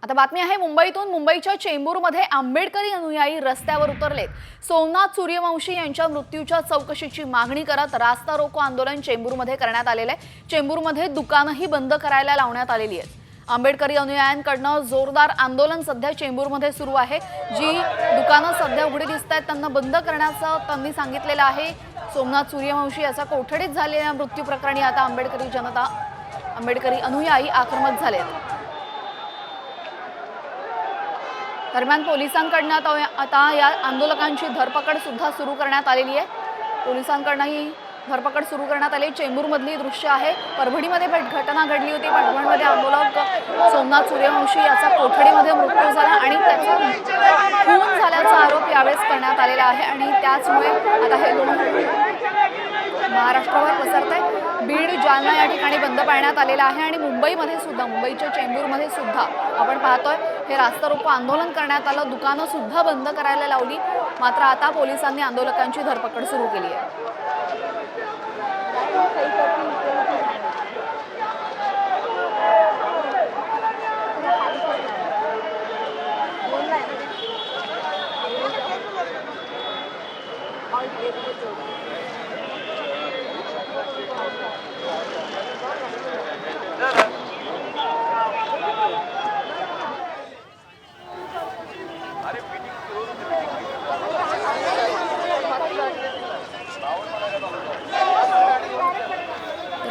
आता बातमी आहे मुंबईतून। मुंबईच्या चेंबूरमध्ये आंबेडकरी अनुयायी रस्त्यावर उतरलेत। सोमनाथ सूर्यवंशी यांच्या मृत्यूच्या चौकशीची मागणी करत रास्ता रोको आंदोलन चेंबूरमध्ये करण्यात आलेले आहे। चेंबूरमध्ये दुकानंही बंद करायला लावण्यात आलेली आहेत। आंबेडकरी अनुयायांकडून जोरदार आंदोलन सध्या चेंबूरमध्ये सुरू आहे। जी दुकानं सध्या उघडी दिसतात त्यांना बंद करण्याचं त्यांनी सांगितलेलं आहे। सोमनाथ सूर्यवंशी याचा कोठडीत झालेल्या मृत्यू प्रकरणी आता आंबेडकरी अनुयायी आक्रमक झालेत। दरम्यान पोलिसांकडून आता या आंदोलकांची धरपकड सुद्धा सुरू करण्यात आलेली आहे। पोलिसांकडूनही धरपकड सुरू करण्यात आली। चेंबूरमधली दृश्य आहे। परभणीमध्ये घटना घडली होती। परभणीमध्ये आंदोलक सोमनाथ सूर्यवंशी याचा कोठडीमध्ये मृत्यू झाला आणि त्याचा खून झाल्याचा आरोप यावेळेस करण्यात आलेला आहे आणि त्याचमुळे आता हे महाराष्ट्रावर पसरत आहे। बीड, जालना या ठिकाणी बंद पाळण्यात आलेला आहे आणि मुंबईमध्ये सुद्धा, मुंबईच्या चेंबूरमध्ये सुद्धा आपण पाहतोय हे रास्ता रोको आंदोलन करण्यात आलं। दुकानं सुद्धा बंद करायला लावली। मात्र आता पोलिसांनी आंदोलकांची धरपकड सुरू केली आहे।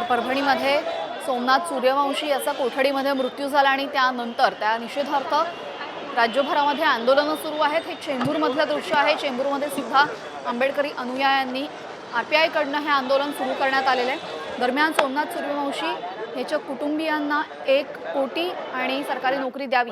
परभणीमध्ये सोमनाथ सूर्यवंशी याचा कोठडीमध्ये मृत्यू झाला आणि त्यानंतर त्या निषेधार्थ राज्यभरामध्ये आंदोलनं सुरू आहेत। हे चेंबूरमधलं दृश्य आहे। चेंबूरमध्ये सुद्धा आंबेडकरी अनुयायांनी RPI कडून हे आंदोलन सुरू करण्यात आलेले आहे। दरम्यान सोमनाथ सूर्यवंशी याच्या कुटुंबियांना 1 कोटी आणि सरकारी नोकरी द्यावी